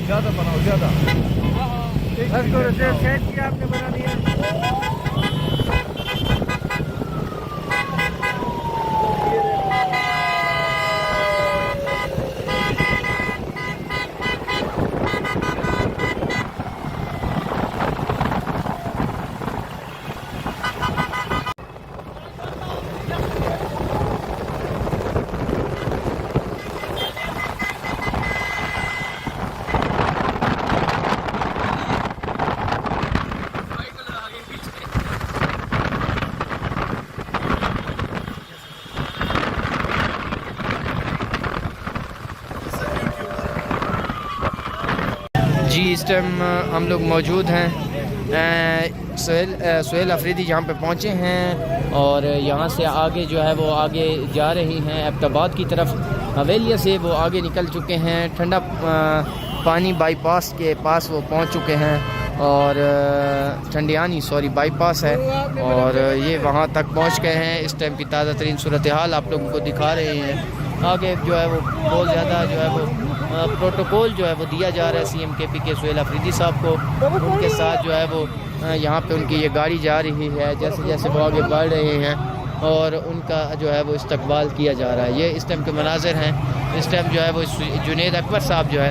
ज़्यादा बनाओ ज़्यादा। बस थोड़ा से सेट किया आपने बना दिया। जी इस टाइम हम लोग मौजूद हैं सुहेल अफरीदी जहाँ पे पहुँचे हैं और यहाँ से आगे जो है वो आगे जा रही हैं एबटाबाद की तरफ। हवेलिया से वो आगे निकल चुके हैं, ठंडा पानी बाईपास के पास वो पहुँच चुके हैं और ठंडियानी बाईपास है और ये वहाँ तक पहुँच गए हैं। इस टाइम की ताज़ा तरीन सूरत हाल आप लोगों को दिखा रहे हैं। आगे जो है वो बहुत ज़्यादा जो है वो प्रोटोकॉल जो है वो दिया जा रहा है CM KP के सुहेल अफरीदी साहब को। उनके साथ जो है वो यहाँ पे उनकी ये गाड़ी जा रही है, जैसे जैसे वो आगे बढ़ रहे हैं और उनका जो है वो इस्तकबाल किया जा रहा है। ये इस टाइम के मनाज़िर हैं। इस टाइम जो है वो जुनेद अकबर साहब जो है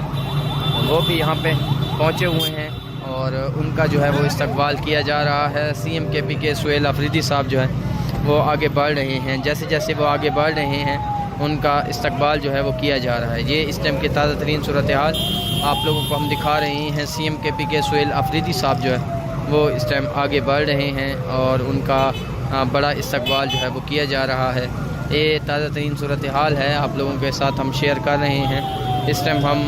वो भी यहाँ पे पहुँचे हुए हैं और उनका जो है वो इस्तकबाल किया जा रहा है। CM KP के सुहेल अफरीदी साहब जो है वो आगे बढ़ रहे हैं, जैसे जैसे वो आगे बढ़ रहे हैं उनका इस्तकबाल जो है वो किया जा रहा है। ये इस टाइम की ताज़ा तरीन सूरत हाल आप लोगों को हम दिखा रहे हैं। CM KP के सुहेल अफरीदी साहब जो है वो इस टाइम आगे बढ़ रहे हैं और उनका बड़ा इस्तकबाल जो है वो किया जा रहा है। ये ताज़ा तरीन सूरत हाल है, आप लोगों के साथ हम शेयर कर रहे हैं। इस टाइम हम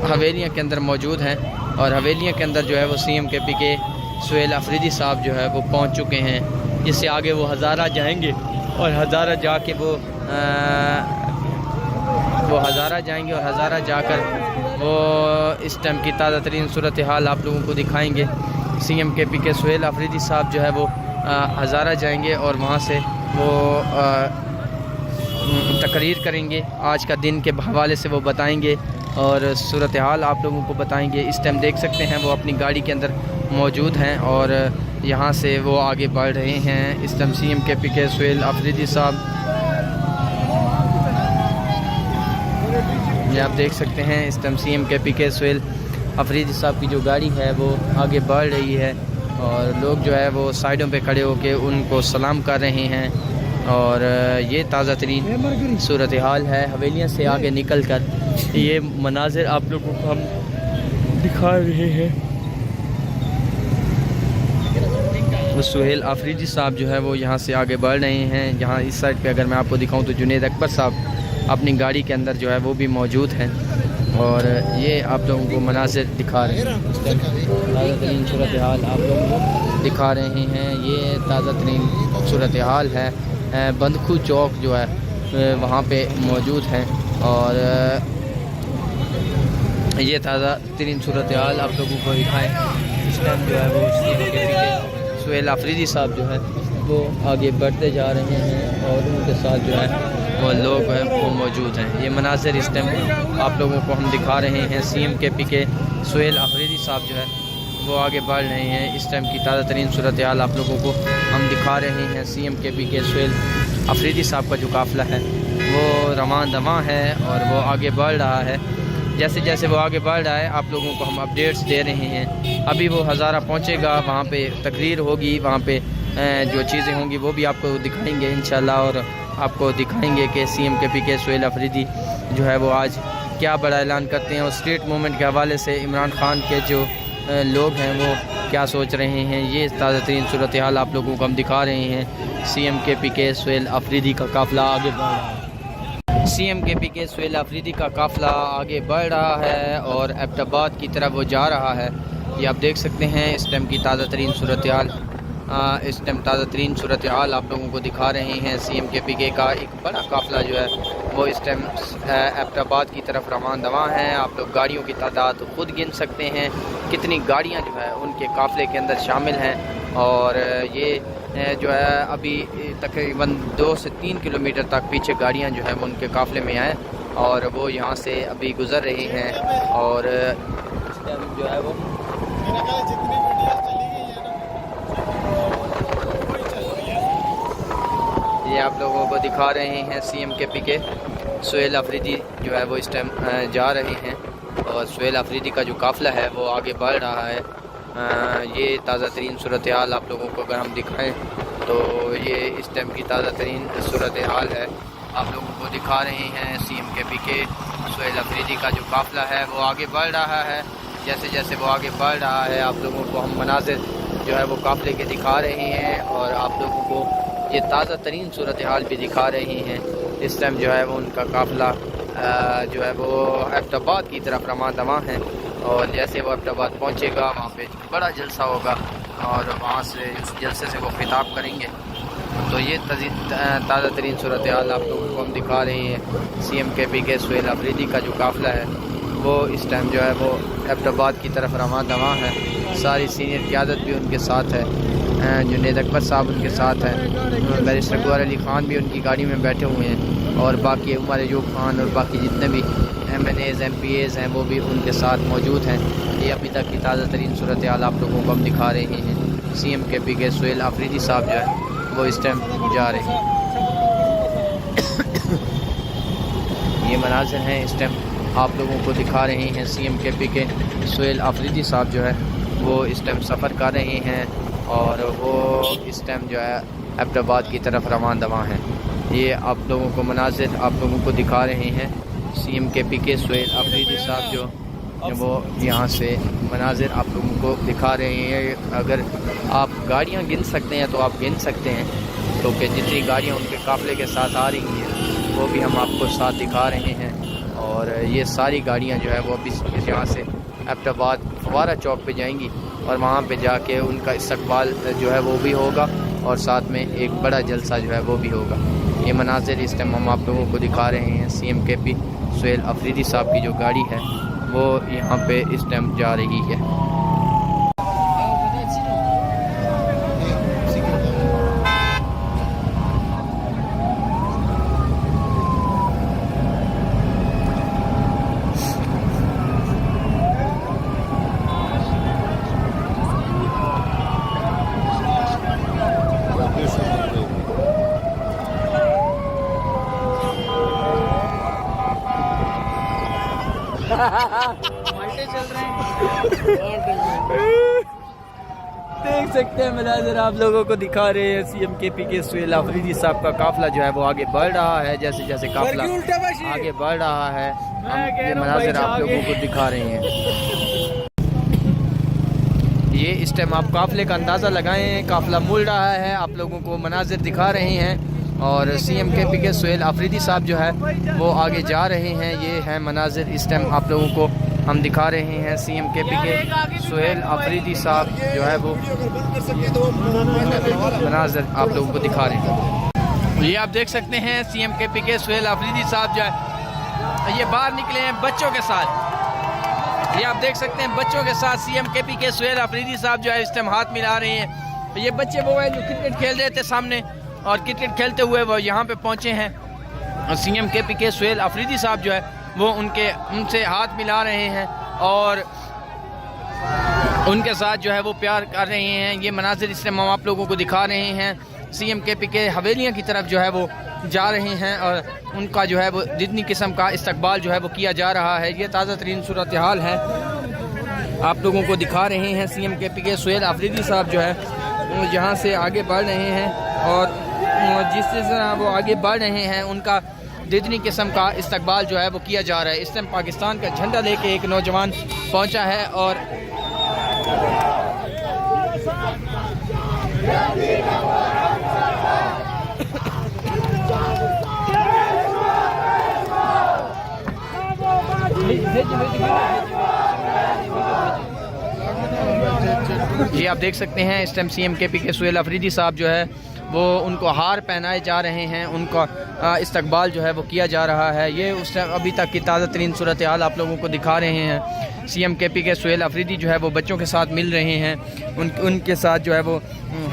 हवेलियाँ के अंदर मौजूद हैं और हवेलियाँ के अंदर जो है वो CM KP के सुहेल अफरीदी साहब जो है वो पहुँच चुके हैं। इससे आगे वो हज़ारा जाएंगे और हज़ारा जाके वो हज़ारा जाएंगे और हज़ारा जाकर वो इस टाइम की ताज़ा तरीन सूरत हाल आप लोगों को दिखाएंगे। CM KP के सुहेल अफरीदी साहब जो है वो हज़ारा जाएंगे और वहाँ से वो तकरीर करेंगे। आज का दिन के हवाले से वो बताएंगे और सूरत हाल आप लोगों को बताएंगे। इस टाइम देख सकते हैं वो अपनी गाड़ी के अंदर मौजूद हैं और यहाँ से वो आगे बढ़ रहे हैं। इस टाइम CM KP के सुहेल अफरीदी साहब ये आप देख सकते हैं। इस टाइम CM KP के सुहेल अफरीदी साहब की जो गाड़ी है वो आगे बढ़ रही है और लोग जो है वो साइडों पे खड़े होकर उनको सलाम कर रहे हैं और ये ताज़ा तरीन सूरत हाल है। हवेलियाँ से आगे निकल कर ये मनाजिर आप लोगों को हम दिखा रहे हैं। सुहेल अफरीदी साहब जो है वो यहाँ से आगे बढ़ रहे हैं। यहाँ इस साइड पे अगर मैं आपको दिखाऊं तो जुनेद अकबर साहब अपनी गाड़ी के अंदर जो है वो भी मौजूद हैं और ये आप लोगों को मनाज़िर दिखा रहे हैं। ताज़ा तरीन सूरत हाल आप लोगों को दिखा रहे हैं। ये ताज़ा तरीन सूरत हाल है। बंदखू चौक जो है वहाँ पे मौजूद हैं और ये ताज़ा तरीन सूरत हाल आप लोगों को दिखाएँ। इस टाइम जो है वो सुहेल अफरीदी साहब जो है वो आगे बढ़ते जा रहे हैं और उनके साथ जो है वो लोग हैं वो मौजूद हैं। ये मनाज़िर इस टाइम आप लोगों को हम दिखा रहे हैं। CM KP के सुहेल अफरीदी साहब जो है वो आगे बढ़ रहे हैं। इस टाइम की ताज़ा तरीन सूरत हाल आप लोगों को हम दिखा रहे हैं। CM KP के सुहेल अफरीदी साहब का जो काफ़िला है वो रवान दवा है और वो आगे बढ़ रहा है। जैसे जैसे वो आगे बढ़ रहा है आप लोगों को हम अपडेट्स दे रहे हैं। अभी वो हज़ारा पहुंचेगा, वहाँ पे तकरीर होगी, वहाँ पे जो चीज़ें होंगी वो भी आपको दिखाएंगे इंशाल्लाह और आपको दिखाएंगे कि CM KP के सुहेल अफरीदी जो है वो आज क्या बड़ा ऐलान करते हैं और स्ट्रीट मूवमेंट के हवाले से इमरान खान के जो लोग हैं वो क्या सोच रहे हैं। ये ताज़ा तरीन सूरत हाल आप लोगों को हम दिखा रहे हैं। CM KP के सुहेल अफरीदी का काफ़िला आगे बढ़ रहा है। CM KP के सुहेल अफरीदी का काफ़िला आगे बढ़ रहा है और एबटाबाद की तरफ वो जा रहा है। ये आप देख सकते हैं इस टाइम की ताज़ा तरीन सूरत हाल। इस टाइम ताज़ा तरीन सूरत हाल आप लोगों को दिखा रहे हैं। CM KP के का एक बड़ा काफ़िला जो है वो इस टाइम एबटाबाद की तरफ रवान दवा है। आप लोग गाड़ियों की तादाद खुद गिन सकते हैं कितनी गाड़ियाँ जो है उनके काफ़िले के अंदर शामिल हैं और ये जो है अभी तकरीबन 2 से 3 किलोमीटर तक पीछे गाड़ियाँ जो है वो उनके काफ़िले में आए और वो यहाँ से अभी गुज़र रहे हैं और इस टाइम जो है वो ये आप लोगों को दिखा रहे हैं CMKP के सुहेल अफरीदी जो है वो इस टाइम जा रहे हैं और सुहेल अफरीदी का जो काफ़िला है वो आगे बढ़ रहा है। ये ताज़ा तरीन सूरत हाल आप लोगों को अगर हम दिखाएं तो ये इस टाइम की ताज़ा तरीन सूरत हाल है। आप लोगों को दिखा रहे हैं CMKP के सुहेल अफरीदी का जो काफ़िला है वो आगे बढ़ रहा है। जैसे जैसे वो आगे बढ़ रहा है आप लोगों को हम मनाज़िर जो है वो काफ़िले के दिखा रहे हैं और आप लोगों को ये ताज़ा तरीन सूरत हाल भी दिखा रहे हैं। इस टाइम जो है वो उनका काफ़िला जो है वो एबटाबाद की तरफ रमा दमा है और जैसे वो एबटाबाद पहुँचेगा वहाँ पे बड़ा जलसा होगा और वहाँ से उस जलसे से वो खिताब करेंगे। तो ये ताज़ा तरीन सूरत हाल आप लोगों को हम दिखा रहे हैं। CMKP के सुहेल अफरीदी का जो काफ़िला है वो इस टाइम जो है वो एबटाबाद की तरफ रवा दवा है। सारी सीनियर क़यादत भी उनके साथ है, जुनैद अकबर साहब उनके साथ हैं, बैरिस्टर गौहर अली ख़ान भी उनकी गाड़ी में बैठे हुए हैं और बाकी उमर अयूब ख़ान और बाकी जितने भी MNAs MPAs हैं वो भी उनके साथ मौजूद हैं। ये अभी तक की ताज़ा तरीन सूरत हाल आप लोगों को हम दिखा रहे हैं। CMKP के सुहेल अफरीदी साहब जो है वो इस टाइम जा रहे हैं। ये मनाज़िर हैं इस टाइम आप लोगों को दिखा रहे हैं। CMKP के सुहेल अफरीदी साहब जो है वो इस टाइम सफ़र कर रहे हैं और वो इस टाइम जो है एबटाबाद की तरफ रवान दवा हैं। ये आप लोगों को मनाज़िर आप लोगों को दिखा रहे हैं। CMKP के सुहेल अफरीदी साहब जो वो यहाँ से मनाज़िर आप लोगों को दिखा रहे हैं। अगर आप गाड़ियाँ गिन सकते हैं तो आप गिन सकते हैं, क्योंकि जितनी गाड़ियाँ उनके काफ़िले के साथ आ रही हैं वो भी हम आपको साथ दिखा रहे हैं। और ये सारी गाड़ियाँ जो है वो अभी यहाँ से एबटाबाद फवारा चौक पे जाएंगी और वहाँ पे जाके उनका इस्तकबाल जो है वो भी होगा और साथ में एक बड़ा जलसा जो है वो भी होगा। ये मनाज़िर इस टाइम हम आप लोगों को दिखा रहे हैं। CMKP सुहेल अफरीदी साहब की जो गाड़ी है वो यहाँ पे इस टाइम जा रही है। चल रहे हैं देख सकते हैं मनाज़िर आप लोगों को दिखा रहे हैं। CMKP के सुहेल अफरीदी साहब का काफ़िला जो है वो आगे बढ़ रहा है। जैसे जैसे काफ़िला आगे बढ़ रहा है हम ये मनाज़िर आप लोगों को दिखा रहे हैं। ये इस टाइम आप काफ़िले का अंदाज़ा लगाएं, काफ़िला मुड़ रहा है, आप लोगों को मनाज़िर दिखा रहे हैं। और CMKP के सुहेल अफरीदी साहब जो है वो आगे जा रहे हैं। ये है मनाज़िर इस टाइम आप लोगों को हम दिखा रहे हैं। CMKP के सुहेल अफरीदी साहब जो है वो मनाज़िर आप लोगों को दिखा रहे हैं। ये आप देख सकते हैं CMKP के सुहेल अफरीदी साहब जो है ये बाहर निकले हैं बच्चों के साथ। ये आप देख सकते हैं बच्चों के साथ CMKP के सुहेल अफरीदी साहब जो है इस टाइम हाथ मिला रहे हैं। ये बच्चे वो हैं जो क्रिकेट खेल रहे थे सामने और क्रिकेट खेलते हुए वो यहाँ पे पहुँचे हैं। और CMKP के सुहेल अफरीदी साहब जो है वो उनसे हाथ मिला रहे हैं और उनके साथ जो है वो प्यार कर रहे हैं। ये मनाज़िर इस टाइम हम आप लोगों को दिखा रहे हैं। CMKP के हवेलियाँ की तरफ जो है वो जा रहे हैं और उनका जो है वो जितनी किस्म का इस्तकबाल जो है वो किया जा रहा है। ये ताज़ा तरीन सूरत हाल है आप लोगों को दिखा रहे हैं। CMKP के सुहेल अफरीदी साहब जो है यहाँ से आगे बढ़ रहे हैं और जिस तरह वो आगे बढ़ रहे हैं उनका जितनी किस्म का इस्तकबाल जो है वो किया जा रहा है। इस टाइम पाकिस्तान का झंडा लेके एक नौजवान पहुंचा है और ये आप देख सकते हैं इस टाइम CMKP के सुहेल अफरीदी साहब जो है वो उनको हार पहनाए जा रहे हैं, उनका इस्तकबाल जो है वो किया जा रहा है। ये उस अभी तक की ताज़ा तरीन सूरत हाल आप लोगों को दिखा रहे हैं। CMKP के सुहेल अफरीदी जो है वो बच्चों के साथ मिल रहे हैं, उनके साथ जो है वो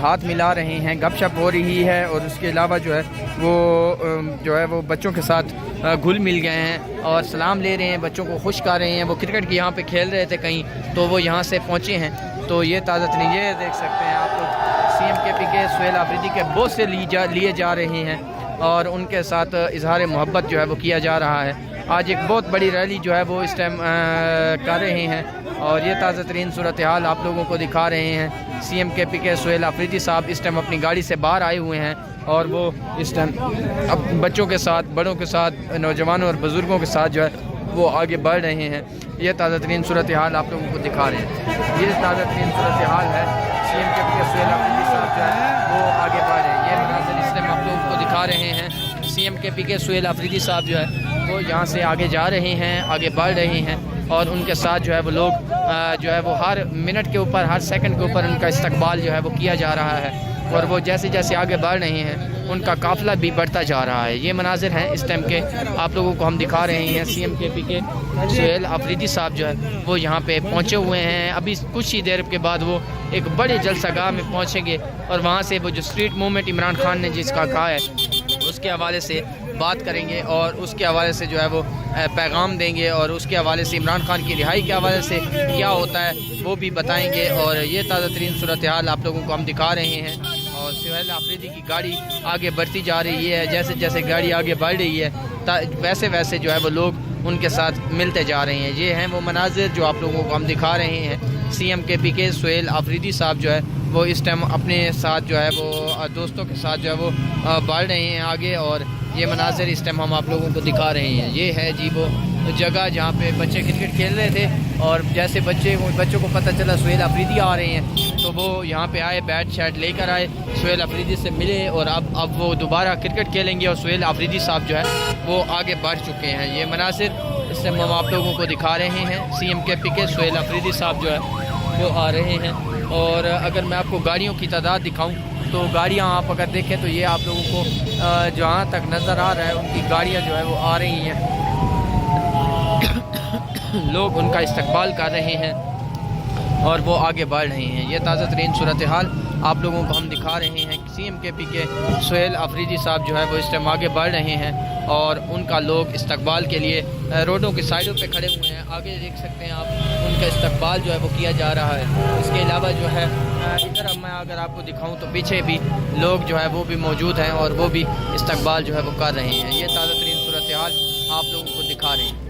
हाथ मिला रहे हैं, गपशप हो रही है और उसके अलावा जो है वो बच्चों के साथ घुल मिल गए हैं और सलाम ले रहे हैं, बच्चों को खुश कर रहे हैं। वो क्रिकेट की यहाँ पे खेल रहे थे कहीं, तो वो यहाँ से पहुँचे हैं। तो ये ताज़ा तरीन ये देख सकते हैं आप लोग, CMKP के सुहेल आफरीदी के बोझ से लिए जा रहे हैं और उनके साथ इजहार मोहब्बत जो है वो किया जा रहा है। आज एक बहुत बड़ी रैली जो है वो इस टाइम कर रहे हैं और ये ताज़ा तरीन सूरत हाल आप लोगों को दिखा रहे हैं। CMKP के सुहेल आफरीदी साहब इस टाइम अपनी गाड़ी से बाहर आए हुए हैं और वो इस टाइम अब बच्चों के साथ, बड़ों के साथ, नौजवानों और बुज़ुर्गों के साथ जो है वो आगे बढ़ रहे हैं। ये ताज़ा तरीन सूरत हाल आप लोगों को दिखा रहे हैं। ये ताज़ा तरीन सूरत हाल है, CMKP के सुहेल आफरीदी साहब जो है वो आगे बढ़ रहे हैं। ये मनाज़िर इस टाइम आप लोगों को दिखा रहे हैं। CMKP के सुहेल आफरीदी साहब जो है वो यहाँ से आगे जा रहे हैं, आगे बढ़ रहे हैं और उनके साथ जो है वो लोग जो है वो हर मिनट के ऊपर, हर सेकंड के ऊपर उनका इस्तकबाल जो है वो किया जा रहा है और वो जैसे जैसे आगे बढ़ रहे हैं उनका काफ़िला भी बढ़ता जा रहा है। ये मनाजिर हैं इस टाइम के आप लोगों को हम दिखा रहे हैं। CMKP के सुहेल आफरीदी साहब जो है वो यहाँ पे पहुँचे हुए हैं। अभी कुछ ही देर के बाद वो एक बड़े जलसागाह में पहुँचेंगे और वहाँ से वो जो स्ट्रीट मूवमेंट इमरान खान ने जिसका कहा है उसके हवाले से बात करेंगे और उसके हवाले से जो है वो पैगाम देंगे और उसके हवाले से इमरान खान की रिहाई के हवाले से क्या होता है वो भी बताएंगे। और ये ताज़ा तरीन सूरत हाल आप लोगों को हम दिखा रहे हैं और सुहेल आफरीदी की गाड़ी आगे बढ़ती जा रही है। जैसे जैसे गाड़ी आगे बढ़ रही है वैसे वैसे जो है वो लोग उनके साथ मिलते जा रहे हैं। ये हैं वो मनाजिर जो आप लोगों को हम दिखा रहे हैं। CMKP के सुहेल आफरीदी साहब जो है वो इस टाइम अपने साथ जो है वो दोस्तों के साथ जो है वो बढ़ रहे हैं आगे और ये मनाजिर इस टाइम हम आप लोगों को दिखा रहे हैं। ये है जी वो जगह जहाँ पे बच्चे क्रिकेट खेल रहे थे और जैसे बच्चों को पता चला सुहेल आफरीदी आ रहे हैं तो वो यहाँ पे आए, बैट शैट लेकर आए, सुहेल आफरीदी से मिले और अब वो दोबारा क्रिकेट खेलेंगे और सुहेल आफरीदी साहब जो है वो आगे बढ़ चुके हैं। ये मनासिर इस टाइम हम आप लोगों को दिखा रहे हैं। CMKP के सुहेल आफरीदी साहब जो है वो आ रहे हैं और अगर मैं आपको गाड़ियों की तादाद दिखाऊं तो गाड़ियां आप अगर देखें तो ये आप लोगों को जहां तक नज़र आ रहा है उनकी गाड़ियां जो है वो आ रही हैं। लोग उनका इस्तकबाल कर रहे हैं और वो आगे बढ़ रहे हैं। ये ताज़ा तरीन सूरत हाल आप लोगों को हम दिखा रहे हैं। CMKP के सुहेल आफरीदी साहब जो है वो इस टाइम आगे बढ़ रहे हैं और उनका लोग इस्तकबाल के लिए रोडों की साइडों पे खड़े हुए हैं। आगे देख सकते हैं आप, उनका इस्तकबाल जो है वो किया जा रहा है। इसके अलावा जो है इधर मैं अगर आपको दिखाऊं तो पीछे भी लोग जो है वो भी मौजूद हैं और वो भी इस्तकबाल जो है वो कर रहे हैं। ये ताज़ा तरीन सूरत हाल आप लोगों को दिखा रहे हैं।